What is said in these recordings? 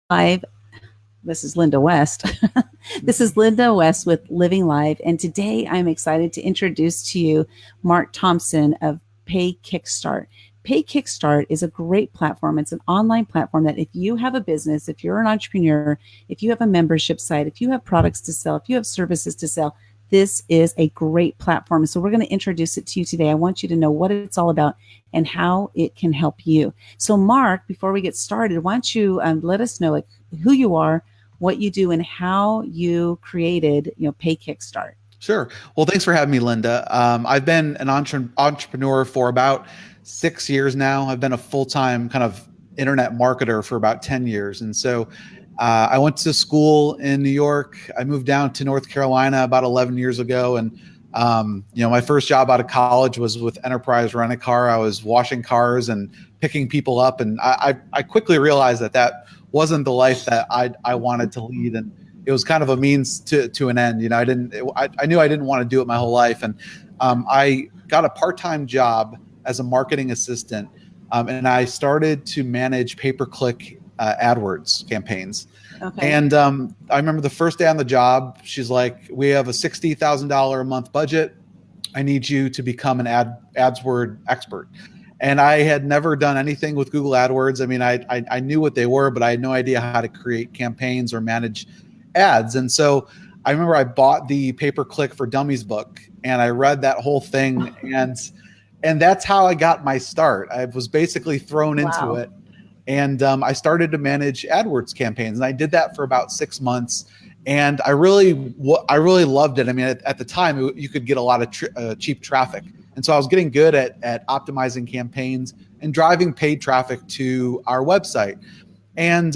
Live. This is Linda West. This is Linda West with Living Live. And today I'm excited to introduce to you Mark Thompson of PayKickstart. PayKickstart is a great platform. It's an online platform that if you have a business, if you're an entrepreneur, if you have a membership site, if you have products to sell, if you have services to sell, this is a great platform. So we're going to introduce it to you today. I want you to know what it's all about and how it can help you. So Mark, before we get started, why don't you let us know who you are, what you do, and how you created, Pay Kickstart. Sure. Well, thanks for having me, Linda. I've been an entrepreneur for about 6 years now. I've been a full-time kind of internet marketer for about 10 years. And so I went to school in New York. I moved down to North Carolina about 11 years ago. And, my first job out of college was with Enterprise Rent-A-Car. I was washing cars and picking people up. And I quickly realized that wasn't the life that I wanted to lead. And it was kind of a means to an end. I knew I didn't want to do it my whole life. And I got a part-time job as a marketing assistant. And I started to manage pay-per-click AdWords campaigns. Okay. And I remember the first day on the job, she's like, we have a $60,000 a month budget. I need you to become an AdWords expert. And I had never done anything with Google AdWords. I mean, I knew what they were, but I had no idea how to create campaigns or manage ads. And so I remember I bought the Pay-Per-Click for Dummies book and I read that whole thing. And that's how I got my start. I was basically thrown into it. And I started to manage AdWords campaigns. And I did that for about 6 months. And I really loved it. I mean, at the time, you could get a lot of cheap traffic. And so I was getting good at optimizing campaigns and driving paid traffic to our website. And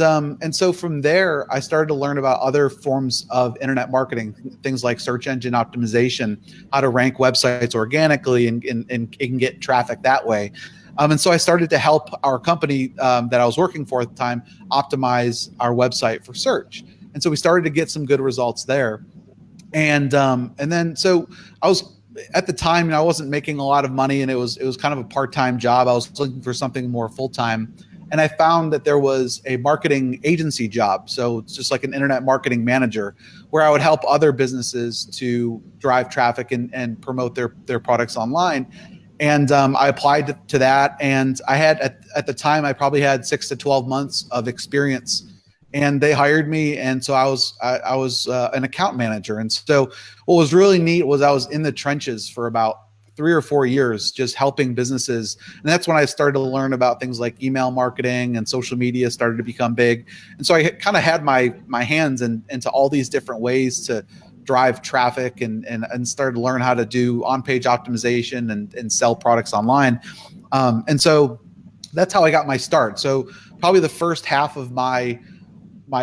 so from there, I started to learn about other forms of internet marketing, things like search engine optimization, how to rank websites organically and can get traffic that way. And so I started to help our company that I was working for at the time optimize our website for search. And so we started to get some good results there. And then so I was at the time, I wasn't making a lot of money, and it was kind of a part-time job. I was looking for something more full-time. And I found that there was a marketing agency job. So it's just like an internet marketing manager where I would help other businesses to drive traffic and promote their products online. And I applied to that. And I had, at the time, I probably had 6 to 12 months of experience. And they hired me. And so I was an account manager. And so what was really neat was I was in the trenches for about 3 or 4 years, just helping businesses. And that's when I started to learn about things like email marketing, and social media started to become big. And so I kind of had my hands into all these different ways to drive traffic and started to learn how to do on-page optimization and sell products online. And so that's how I got my start. So probably the first half of my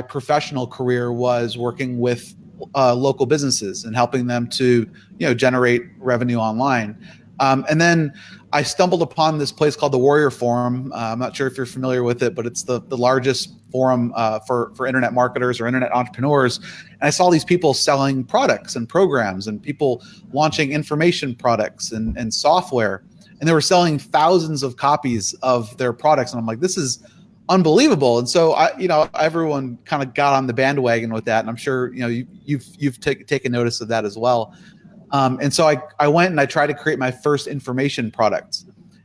professional career was working with local businesses and helping them to, generate revenue online. And then I stumbled upon this place called the Warrior Forum. I'm not sure if you're familiar with it, but it's the largest forum for internet marketers or internet entrepreneurs. And I saw these people selling products and programs and people launching information products and software. And they were selling thousands of copies of their products. And I'm like, this is unbelievable. And so everyone kind of got on the bandwagon with that. And I'm sure, you've taken notice of that as well. And so I went and I tried to create my first information product.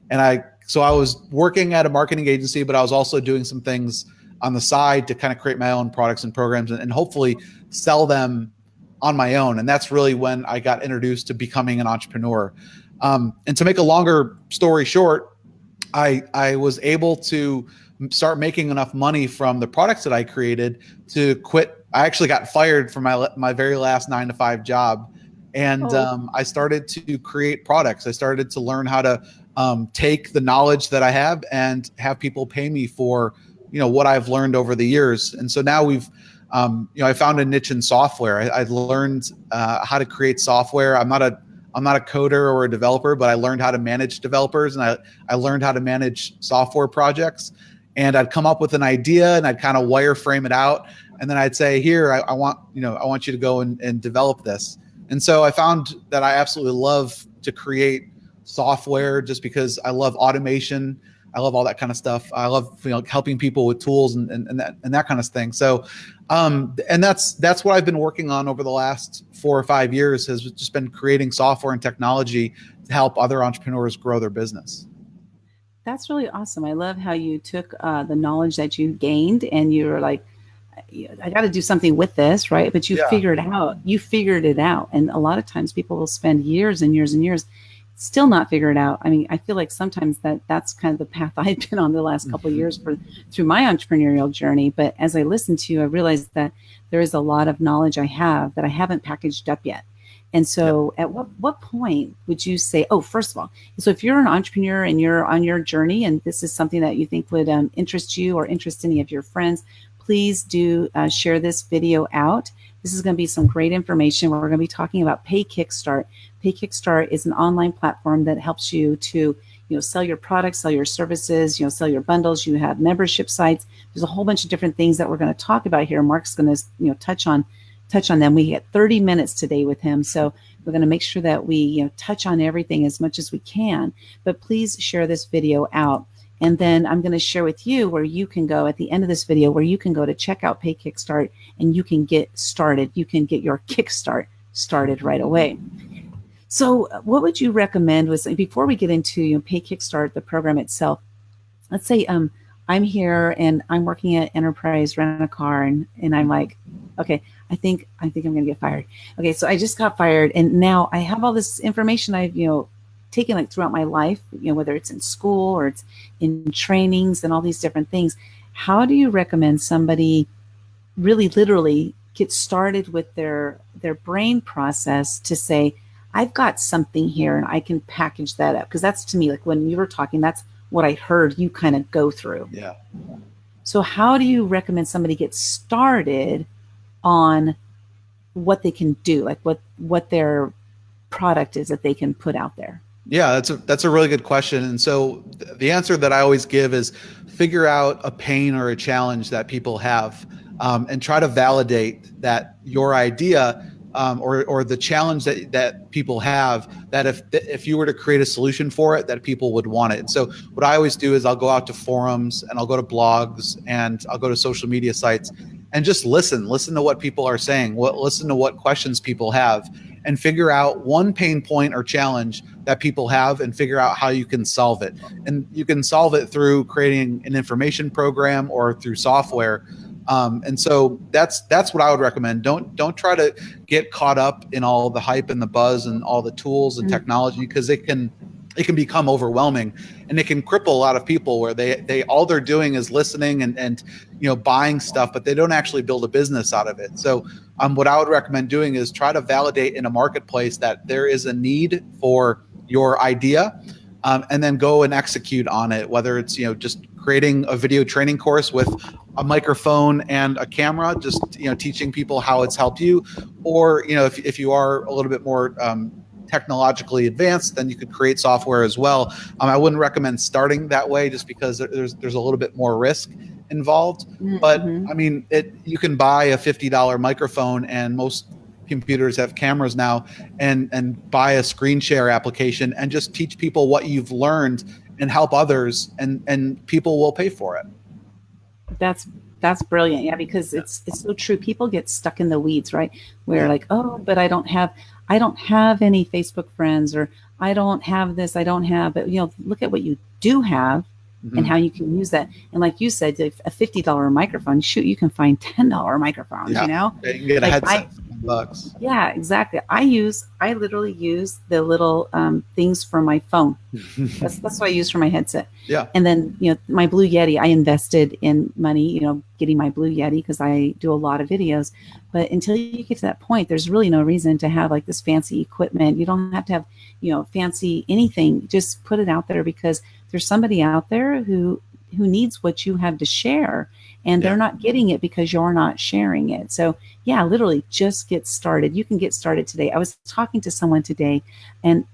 And I was working at a marketing agency, but I was also doing some things on the side to kind of create my own products and programs and hopefully sell them on my own. And that's really when I got introduced to becoming an entrepreneur. And to make a longer story short, I was able to start making enough money from the products that I created to quit. I actually got fired from my very last 9-to-5 job. And I started to create products. I started to learn how to take the knowledge that I have and have people pay me for, what I've learned over the years. And so now I found a niche in software. I learned how to create software. I'm not a coder or a developer, but I learned how to manage developers, and I learned how to manage software projects. And I'd come up with an idea and I'd kind of wireframe it out. And then I'd say, here, I want you to go and develop this. And so I found that I absolutely love to create software just because I love automation. I love all that kind of stuff. I love, you know, helping people with tools and that kind of thing. So, and that's what I've been working on over the last 4 or 5 years, has just been creating software and technology to help other entrepreneurs grow their business. That's really awesome. I love how you took the knowledge that you gained and you were like, I got to do something with this, right? But you Yeah. figured out, you figured it out. And a lot of times people will spend years and years and years still not figure it out. I mean, I feel like sometimes that's kind of the path I've been on the last couple of years through my entrepreneurial journey. But as I listen to you, I realized that there is a lot of knowledge I have that I haven't packaged up yet. And so at what point would you say, oh, first of all, so if you're an entrepreneur and you're on your journey and this is something that you think would interest you or interest any of your friends, please do share this video out. This is going to be some great information. We're going to be talking about PayKickstart. PayKickstart is an online platform that helps you to, sell your products, sell your services, sell your bundles. You have membership sites. There's a whole bunch of different things that we're going to talk about here. Mark's going to, touch on them. We get 30 minutes today with him. So we're going to make sure that we, touch on everything as much as we can, but please share this video out. And then I'm going to share with you where you can go at the end of this video, where you can go to check out PayKickstart and you can get started. You can get your kickstart started right away. So what would you recommend before we get into PayKickstart, the program itself? Let's say I'm here and I'm working at Enterprise Rent a Car and I'm like, okay, I think I'm going to get fired. Okay, so I just got fired and now I have all this information I've taken like throughout my life, whether it's in school or it's in trainings and all these different things. How do you recommend somebody really literally get started with their brain process to say, I've got something here and I can package that up? Because that's, to me, like when you were talking, that's what I heard you kind of go through. Yeah. So how do you recommend somebody get started on what they can do, like what their product is that they can put out there? Yeah, that's a really good question. And so the answer that I always give is figure out a pain or a challenge that people have, and try to validate that your idea or the challenge that people have, that if you were to create a solution for it, that people would want it. And so what I always do is I'll go out to forums and I'll go to blogs and I'll go to social media sites and just listen to what people are saying, listen to what questions people have, and figure out one pain point or challenge that people have and figure out how you can solve it. And you can solve it through creating an information program or through software. And so that's what I would recommend. Don't try to get caught up in all the hype and the buzz and all the tools and technology, because it can become overwhelming and it can cripple a lot of people where they all they're doing is listening and buying stuff, but they don't actually build a business out of it. So what I would recommend doing is try to validate in a marketplace that there is a need for your idea, and then go and execute on it, whether it's just creating a video training course with a microphone and a camera, just teaching people how it's helped you, or if you are a little bit more technologically advanced, then you could create software as well. I wouldn't recommend starting that way just because there's a little bit more risk involved. But I mean, you can buy a $50 microphone, and most computers have cameras now, and buy a screen share application and just teach people what you've learned and help others, and people will pay for it. That's brilliant. Yeah, because it's so true. People get stuck in the weeds, right? Where like, oh, but I don't have any Facebook friends, or I don't have this, I don't have, but look at what you do have and how you can use that. And like you said, if a $50 microphone, shoot, you can find $10 microphones, Yeah, you can get a headset for $10. Yeah, exactly. I literally use the little things for my phone. That's what I use for my headset. Yeah. And then, my Blue Yeti, I invested in money, getting my Blue Yeti because I do a lot of videos. But until you get to that point, there's really no reason to have like this fancy equipment. You don't have to have, fancy anything. Just put it out there, because there's somebody out there who needs what you have to share, and they're not getting it because you're not sharing it. So yeah, literally just get started. You can get started today. I was talking to someone today, and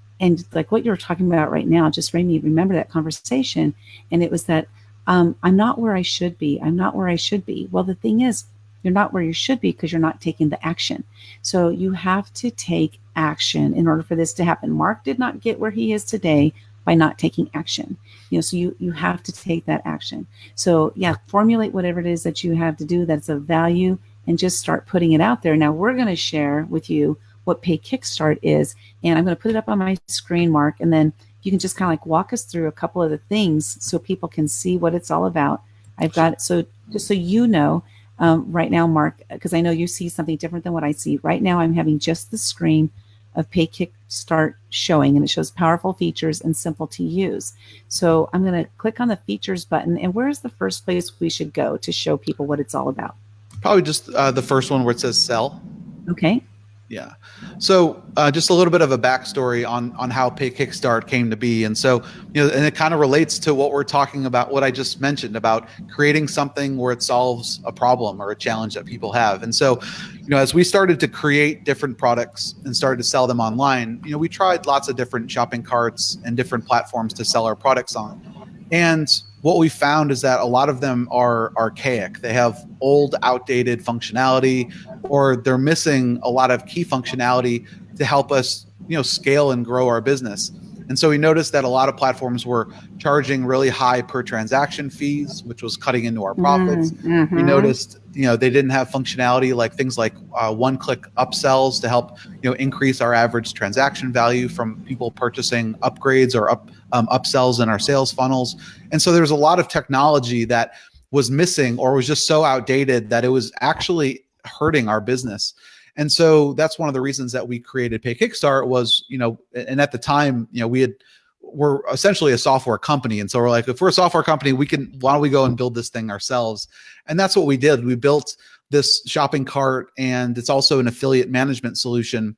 like what you're talking about right now just made me remember that conversation. And it was that I'm not where I should be. I'm not where I should be. Well, the thing is, you're not where you should be because you're not taking the action. So you have to take action in order for this to happen. Mark did not get where he is today by not taking action. So you have to take that action. So yeah, formulate whatever it is that you have to do that's of value and just start putting it out there. Now we're going to share with you what Pay Kickstart is, and I'm going to put it up on my screen, Mark, and then you can just kind of like walk us through a couple of the things so people can see what it's all about. I've got, so just so you know, right now, Mark, because I know you see something different than what I see. Right now, I'm having just the screen of Pay Kickstart showing, and it shows powerful features and simple to use. So I'm going to click on the features button, and where's the first place we should go to show people what it's all about? Probably just the first one where it says sell. Okay. Yeah. So just a little bit of a backstory on how Pay Kickstart came to be. And so, and it kind of relates to what we're talking about, what I just mentioned about creating something where it solves a problem or a challenge that people have. And so, as we started to create different products and started to sell them online, we tried lots of different shopping carts and different platforms to sell our products on. And what we found is that a lot of them are archaic. They have old, outdated functionality, or they're missing a lot of key functionality to help us, scale and grow our business. And so we noticed that a lot of platforms were charging really high per transaction fees, which was cutting into our profits. Mm-hmm. We noticed, they didn't have functionality like things like one-click upsells to help, increase our average transaction value from people purchasing upgrades or upsells in our sales funnels. And so there was a lot of technology that was missing or was just so outdated that it was actually hurting our business. And so that's one of the reasons that we created Pay Kickstart was, and at the time, we're essentially a software company. And so we're like, if we're a software company, why don't we go and build this thing ourselves? And that's what we did. We built this shopping cart, and it's also an affiliate management solution.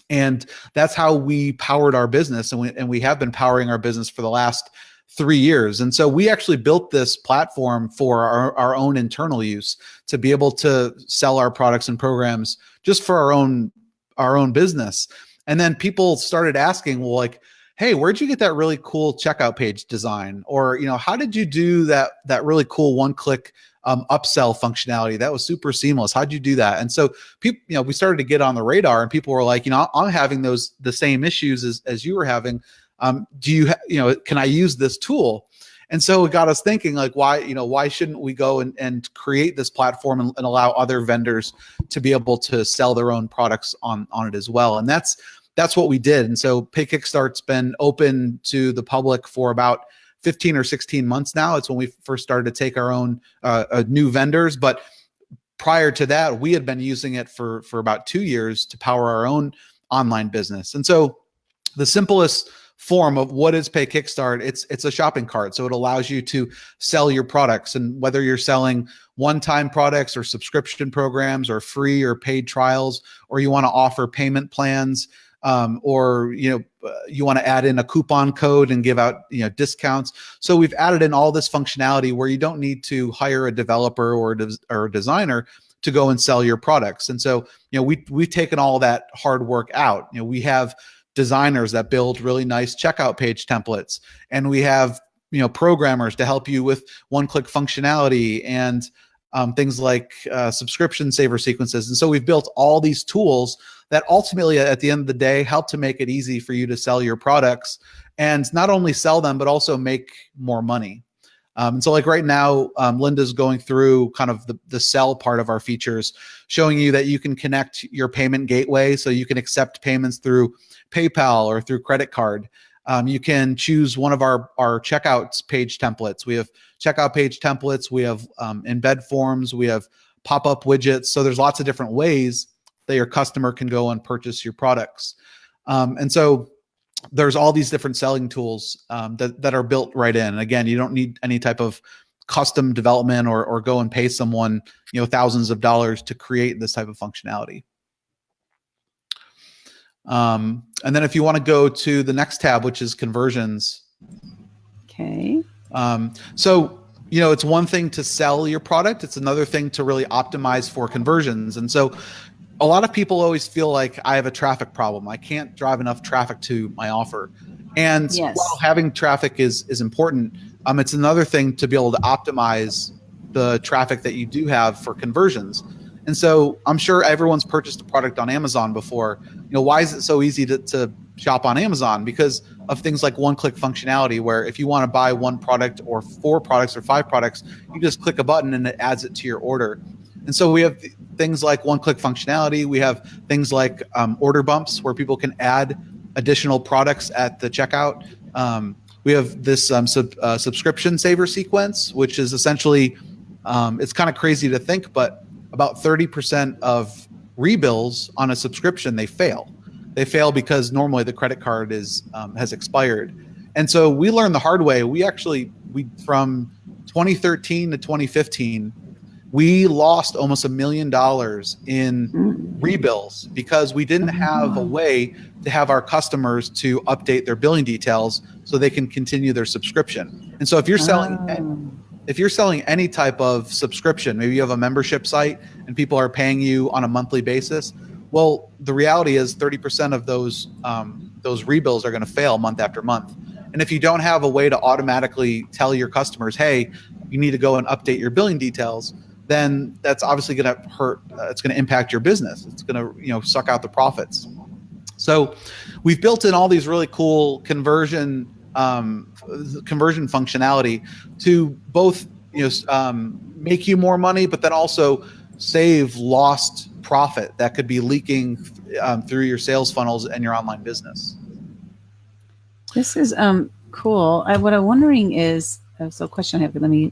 And that's how we powered our business. And we have been powering our business for the last 3 years. And so we actually built this platform for our own internal use to be able to sell our products and programs just for our own business. And then people started asking, well, like, hey, where'd you get that really cool checkout page design? Or, how did you do that really cool one-click upsell functionality? That was super seamless. How'd you do that? And so people, we started to get on the radar, and people were like, I'm having the same issues as you were having. Do you, can I use this tool? And so it got us thinking, like, why shouldn't we go and create this platform and allow other vendors to be able to sell their own products on it as well? And that's what we did. And so Pay Kickstart's been open to the public for about 15 or 16 months now. It's when we first started to take our own new vendors. But prior to that, we had been using it for about 2 years to power our own online business. And so the simplest form of what is Pay Kickstart, it's a shopping cart. So it allows you to sell your products, and whether you're selling one-time products or subscription programs or free or paid trials, or you want to offer payment plans, or you want to add in a coupon code and give out discounts. So we've added in all this functionality where you don't need to hire a developer or a designer to go and sell your products. And so we've taken all that hard work out. We have designers that build really nice checkout page templates, and we have programmers to help you with one-click functionality and things like subscription saver sequences. And so we've built all these tools that ultimately, at the end of the day, help to make it easy for you to sell your products, and not only sell them, but also make more money. And so like right now, Linda's going through kind of the sell part of our features, showing you that you can connect your payment gateway, so you can accept payments through PayPal or through credit card. You can choose one of our checkouts page templates. We have checkout page templates. We have embed forms. We have pop-up widgets. So there's lots of different ways that your customer can go and purchase your products. And so there's all these different selling tools that are built right in. Again, you don't need any type of custom development or go and pay someone thousands of dollars to create this type of functionality. And then if you want to go to the next tab, which is conversions. Okay. So, it's one thing to sell your product. It's another thing to really optimize for conversions. And so a lot of people always feel like I have a traffic problem. I can't drive enough traffic to my offer. And yes, while having traffic is important, it's another thing to be able to optimize the traffic that you do have for conversions. And so I'm sure everyone's purchased a product on Amazon before. Why is it so easy to shop on Amazon? Because of things like one-click functionality, where if you want to buy one product or 4 products or 5 products, you just click a button and it adds it to your order. And so we have things like one-click functionality. We have things like order bumps, where people can add additional products at the checkout. We have this subscription saver sequence, which is essentially, it's kind of crazy to think, but about 30% of rebills on a subscription, they fail. They fail because normally the credit card has expired. And so we learned the hard way. We from 2013 to 2015, we lost almost $1 million in rebills because we didn't have a way to have our customers to update their billing details so they can continue their subscription. And so if you're selling any type of subscription, maybe you have a membership site and people are paying you on a monthly basis, well, the reality is 30% of those rebills are going to fail month after month. And if you don't have a way to automatically tell your customers, hey, you need to go and update your billing details, then that's obviously going to hurt. It's going to impact your business. It's going to suck out the profits. So we've built in all these really cool conversion functionality to both make you more money, but then also save lost profit that could be leaking through your sales funnels and your online business. This is cool. What I'm wondering is, so a question I have, let me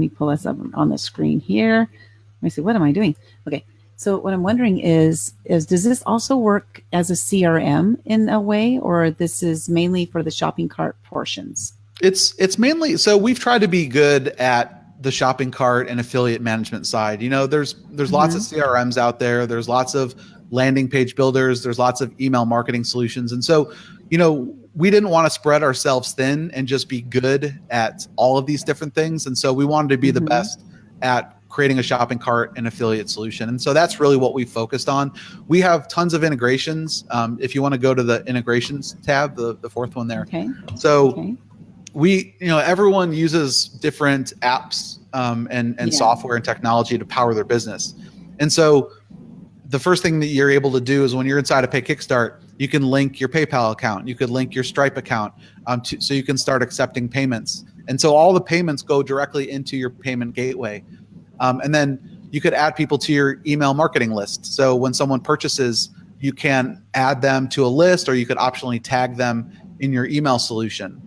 pull this up on the screen here. Let me see, what am I doing? Okay. So what I'm wondering is does this also work as a CRM in a way, or this is mainly for the shopping cart portions? It's mainly, so we've tried to be good at the shopping cart and affiliate management side. There's lots of CRMs out there. There's lots of landing page builders. There's lots of email marketing solutions. And so, we didn't want to spread ourselves thin and just be good at all of these different things. And so we wanted to be the best at creating a shopping cart and affiliate solution. And so that's really what we focused on. We have tons of integrations. If you want to go to the integrations tab, the 4th one there. Okay. So we, everyone uses different apps and software and technology to power their business. And so the first thing that you're able to do is when you're inside of PayKickstart, you can link your PayPal account. You could link your Stripe account so you can start accepting payments. And so all the payments go directly into your payment gateway. And then you could add people to your email marketing list. So when someone purchases, you can add them to a list, or you could optionally tag them in your email solution.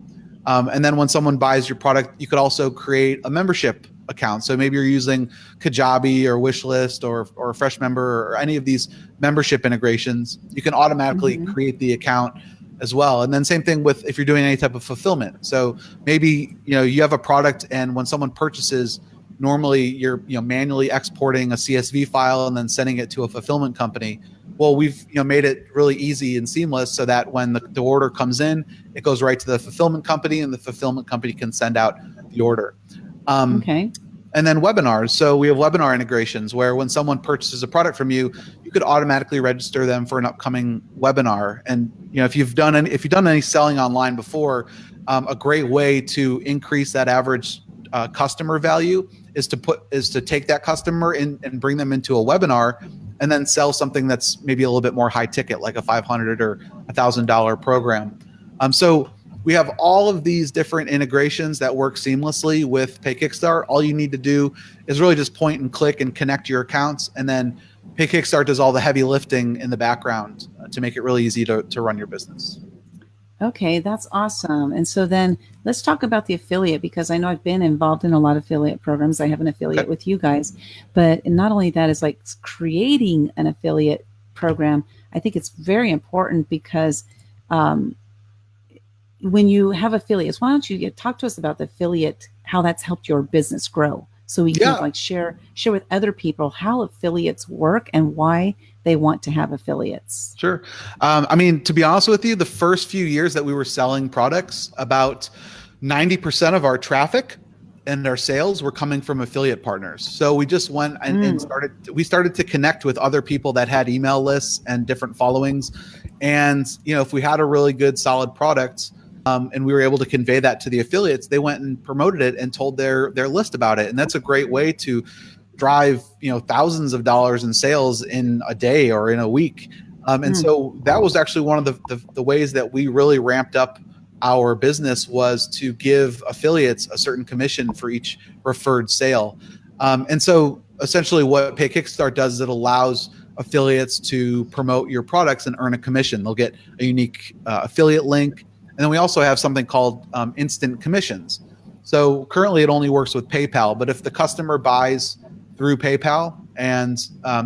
And then when someone buys your product, you could also create a membership account. So maybe you're using Kajabi or Wishlist or Fresh Member or any of these membership integrations. You can automatically create the account as well. And then same thing with if you're doing any type of fulfillment. So maybe you have a product, and when someone purchases, normally you're manually exporting a CSV file and then sending it to a fulfillment company. Well, we've made it really easy and seamless so that when the order comes in, it goes right to the fulfillment company, and the fulfillment company can send out the order. Okay. And then webinars. So we have webinar integrations where when someone purchases a product from you, you could automatically register them for an upcoming webinar. And if you've done any selling online before, a great way to increase that average customer value is to take that customer and bring them into a webinar, and then sell something that's maybe a little bit more high ticket, like a $500 or $1,000 program. So we have all of these different integrations that work seamlessly with PayKickstart. All you need to do is really just point and click and connect your accounts, and then PayKickstart does all the heavy lifting in the background to make it really easy to run your business. Okay, that's awesome. And so then let's talk about the affiliate, because I know I've been involved in a lot of affiliate programs. I have an affiliate with you guys, but not only that, is like creating an affiliate program. I think it's very important because when you have affiliates, why don't you talk to us about the affiliate, how that's helped your business grow, so we can like share with other people how affiliates work and why they want to have affiliates. Sure. To be honest with you, the first few years that we were selling products, about 90% of our traffic and our sales were coming from affiliate partners. So we just went and started to connect with other people that had email lists and different followings. And, if we had a really good, solid product, and we were able to convey that to the affiliates, they went and promoted it and told their list about it. And that's a great way to drive, thousands of dollars in sales in a day or in a week. And so that was actually one of the ways that we really ramped up our business, was to give affiliates a certain commission for each referred sale. And so essentially what PayKickstart does is it allows affiliates to promote your products and earn a commission. They'll get a unique affiliate link. And then we also have something called instant commissions. So currently it only works with PayPal, but if the customer buys through PayPal and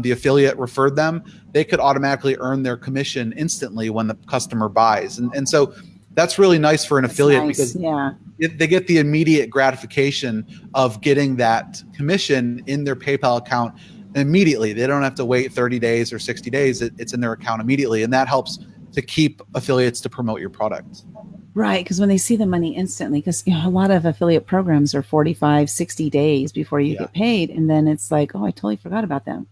the affiliate referred them, they could automatically earn their commission instantly when the customer buys. And so that's really nice for an affiliate, because they get the immediate gratification of getting that commission in their PayPal account immediately. They don't have to wait 30 days or 60 days. It's in their account immediately. And that helps to keep affiliates to promote your product. Right. Because when they see the money instantly, because a lot of affiliate programs are 45, 60 days before you get paid. And then it's like, oh, I totally forgot about them.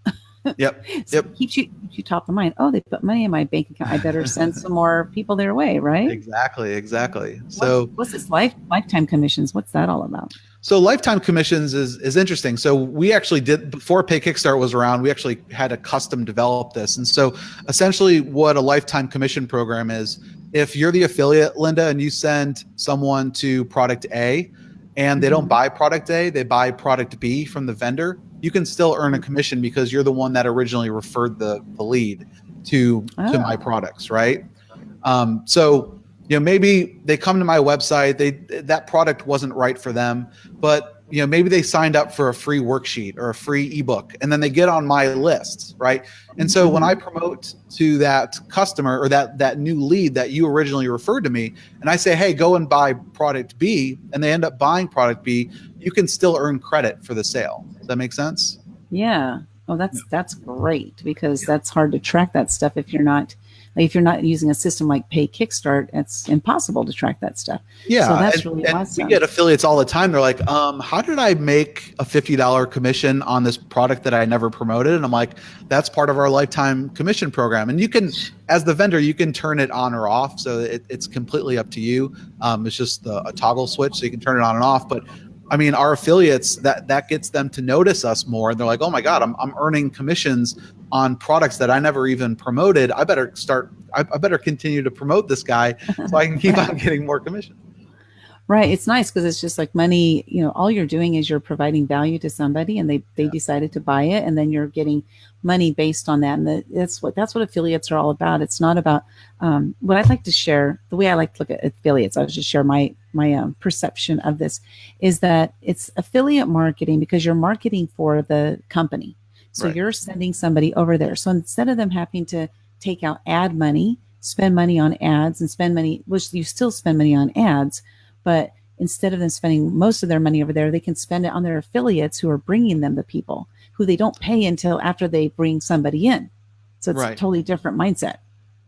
Yep. So it keeps you top of mind. Oh, they put money in my bank account. I better send some more people their way, right? Exactly. So what's this lifetime commissions? What's that all about? So lifetime commissions is interesting. So we actually did, before PayKickstart was around, we actually had a custom develop this. And so essentially what a lifetime commission program is, if you're the affiliate, Linda, and you send someone to product A and they don't buy product A, they buy product B from the vendor, you can still earn a commission because you're the one that originally referred the lead to my products, right? So maybe they come to my website, that product wasn't right for them, but maybe they signed up for a free worksheet or a free ebook, and then they get on my list, right? And so when I promote to that customer or that new lead that you originally referred to me, and I say, hey, go and buy product B, and they end up buying product B, you can still earn credit for the sale. Does that make sense? Yeah. Oh, that's great, because that's hard to track that stuff if you're not using a system like PayKickstart. It's impossible to track that stuff. Yeah, so that's really awesome. We get affiliates all the time. They're like, how did I make a $50 commission on this product that I never promoted? And I'm like, that's part of our lifetime commission program. And you can, as the vendor, you can turn it on or off. So it's completely up to you. It's just a toggle switch, so you can turn it on and off. But I mean, our affiliates, that gets them to notice us more. And they're like, oh my God, I'm earning commissions on products that I never even promoted. I better continue to promote this guy so I can keep on getting more commission. Right. It's nice because it's just like money, all you're doing is you're providing value to somebody, and they decided to buy it, and then you're getting money based on that. And that's what affiliates are all about. It's not about what I'd like to share. The way I like to look at affiliates, I'll just share my perception of this, is that it's affiliate marketing because you're marketing for the company. So you're sending somebody over there. So instead of them having to take out ad money, spend money on ads, and spend money, which you still spend money on ads, but instead of them spending most of their money over there, they can spend it on their affiliates who are bringing them the people who they don't pay until after they bring somebody in. So it's a totally different mindset.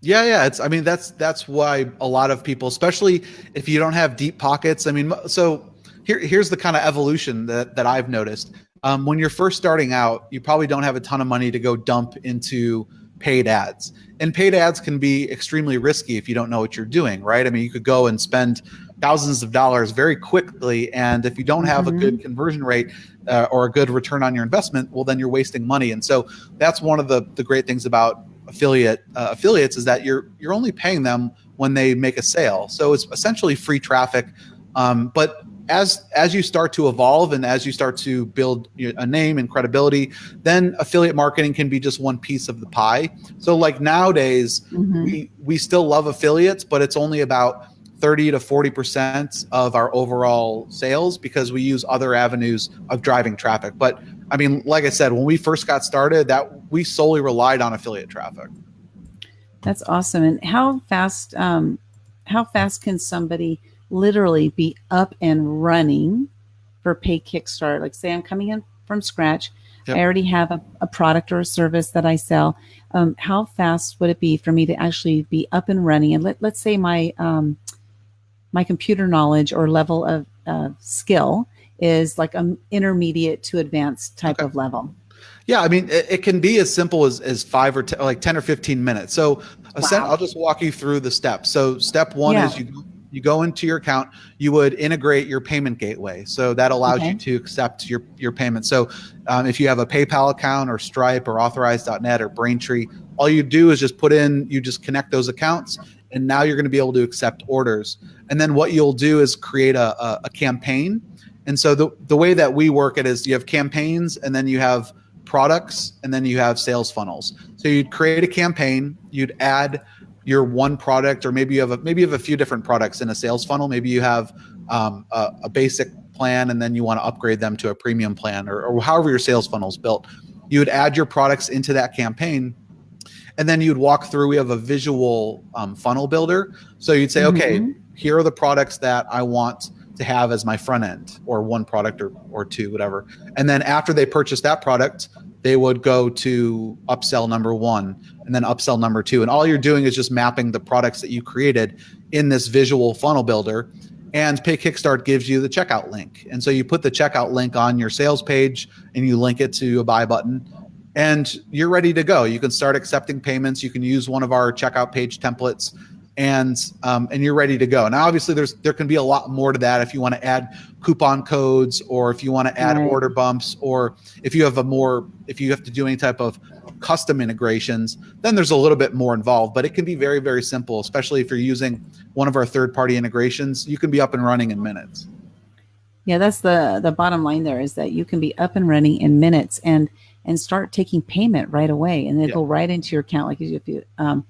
Yeah. That's why a lot of people, especially if you don't have deep pockets. I mean, so here's the kind of evolution that I've noticed. When you're first starting out, you probably don't have a ton of money to go dump into paid ads. And paid ads can be extremely risky if you don't know what you're doing, right? I mean, you could go and spend thousands of dollars very quickly, and if you don't have a good conversion rate or a good return on your investment, well, then you're wasting money. And so that's one of the great things about affiliates is that you're only paying them when they make a sale. So it's essentially free traffic. But as you start to evolve and as you start to build a name and credibility, then affiliate marketing can be just one piece of the pie. So like nowadays, we still love affiliates, but it's only about 30 to 40% of our overall sales because we use other avenues of driving traffic. But I mean, like I said, when we first got started, that we solely relied on affiliate traffic. That's awesome. And how fast can somebody literally be up and running for PayKickstart? Like, say I'm coming in from scratch. Yep. I already have a product or a service that I sell. How fast would it be for me to actually be up and running? And let's say my computer knowledge or level of skill is like an intermediate to advanced type of level. Yeah, I mean, it can be as simple as 5 or 10 or 15 minutes. So I'll just walk you through the steps. So step one is You go into your account, you would integrate your payment gateway. So that allows you Okay. to accept your payment. So if you have a PayPal account or Stripe or Authorize.net or Braintree, all you do is just you just connect those accounts, and now you're going to be able to accept orders. And then what you'll do is create a campaign. And so the way that we work it is you have campaigns, and then you have products, and then you have sales funnels. So you'd create a campaign, you'd add your one product, or maybe you have a few different products in a sales funnel. Maybe you have a basic plan, and then you want to upgrade them to a premium plan, or however your sales funnel is built. You would add your products into that campaign, and then you'd walk through. We have a visual funnel builder. So you'd say, okay, here are the products that I want to have as my front end, or one product or two, whatever. And then after they purchase that product, they would go to upsell number one, and then upsell number two. And all you're doing is just mapping the products that you created in this visual funnel builder. And PayKickstart gives you the checkout link. And so you put the checkout link on your sales page, and you link it to a buy button, and you're ready to go. You can start accepting payments. You can use one of our checkout page templates, and you're ready to go. Now, obviously, there can be a lot more to that if you want to add coupon codes, or if you want to add order bumps, or if you have to do any type of custom integrations, then there's a little bit more involved. But it can be very, very simple, especially if you're using one of our third-party integrations. You can be up and running in minutes. Yeah, that's the bottom line there, is that you can be up and running in minutes and start taking payment right away, and it'll go right into your account. Like if you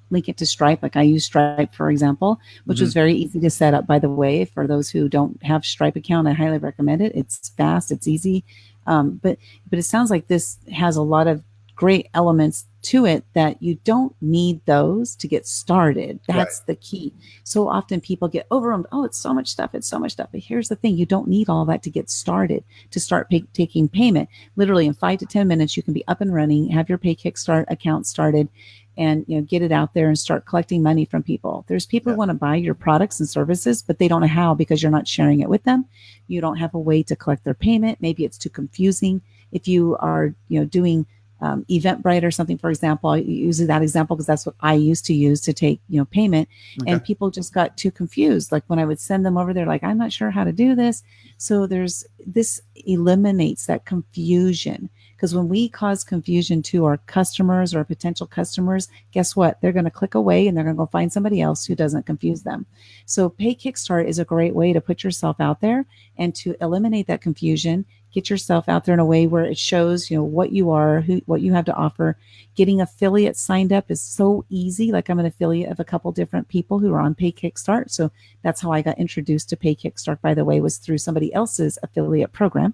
link it to Stripe, like I use Stripe, for example, which was very easy to set up, by the way. For those who don't have Stripe account, I highly recommend it. It's fast, it's easy. But it sounds like this has a lot of great elements to it that you don't need those to get started. That's the key. So often people get overwhelmed. Oh, it's so much stuff. It's so much stuff. But here's the thing. You don't need all that to get started, to start taking payment. Literally in 5 to 10 minutes, you can be up and running, have your PayKickstart account started, and get it out there and start collecting money from people. There's people who want to buy your products and services, but they don't know how, because you're not sharing it with them. You don't have a way to collect their payment. Maybe it's too confusing. If you are doing Eventbrite or something, for example, I use that example because that's what I used to use to take payment, and people just got too confused. Like when I would send them over, they're like, I'm not sure how to do this. So this eliminates that confusion, because when we cause confusion to our customers or potential customers, guess what? They're going to click away, and they're going to go find somebody else who doesn't confuse them. So PayKickstart is a great way to put yourself out there and to eliminate that confusion. Get yourself out there in a way where it shows, what you are, what you have to offer. Getting affiliates signed up is so easy. Like I'm an affiliate of a couple different people who are on PayKickstart. So that's how I got introduced to PayKickstart, by the way, was through somebody else's affiliate program.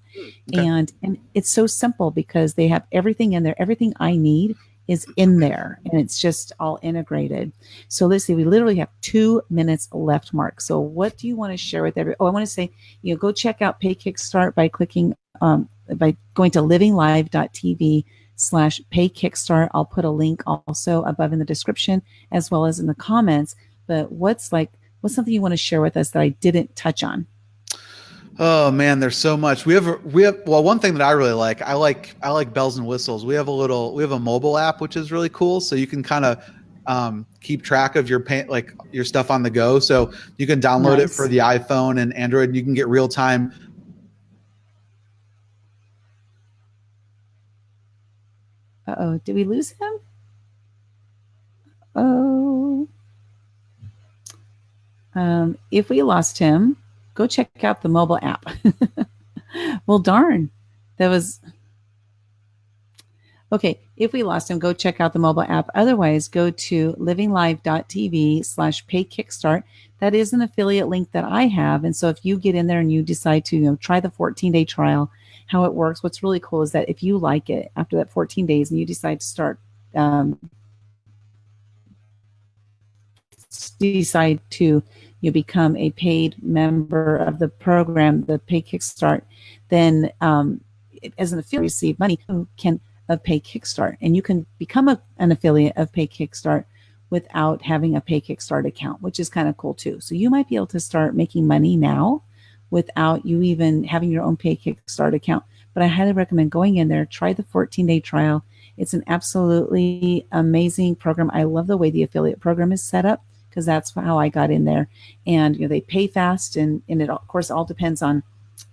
And it's so simple because they have everything in there. Everything I need is in there, and it's just all integrated. So let's see, we literally have 2 minutes left, Mark. So what do you want to share with everyone? Oh, I want to say, go check out PayKickstart by clicking, by going to livinglive.tv/PayKickstart. I'll put a link also above in the description as well as in the comments. But what's something you want to share with us that I didn't touch on? Oh man, there's so much. We have well, one thing that I really like, I like bells and whistles. We have a mobile app, which is really cool. So you can kind of keep track of your your stuff on the go. So you can download it for the iPhone and Android, and you can get real time. Uh-oh, did we lose him? Oh, if we lost him, go check out the mobile app. Well, darn, that was okay. If we lost him, go check out the mobile app. Otherwise, go to livinglive.tv/PayKickstart. That is an affiliate link that I have. And so if you get in there and you decide to try the 14-day trial, how it works, what's really cool is that if you like it after that 14 days and you decide to start, you become a paid member of the program, the PayKickstart, then as an affiliate, you receive money of PayKickstart, and you can become an affiliate of PayKickstart without having a PayKickstart account, which is kind of cool too. So you might be able to start making money now without you even having your own PayKickstart account. But I highly recommend going in there, try the 14-day trial. It's an absolutely amazing program. I love the way the affiliate program is set up, because that's how I got in there. And they pay fast, and it of course all depends on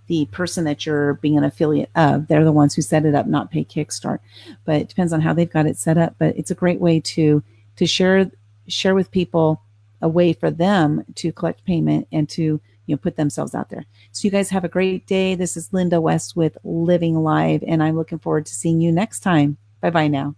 the person that you're being an affiliate of. They're the ones who set it up, not PayKickstart. But it depends on how they've got it set up. But it's a great way to share with people a way for them to collect payment and to put themselves out there. So you guys have a great day. This is Linda West with Living Live, and I'm looking forward to seeing you next time. Bye bye now.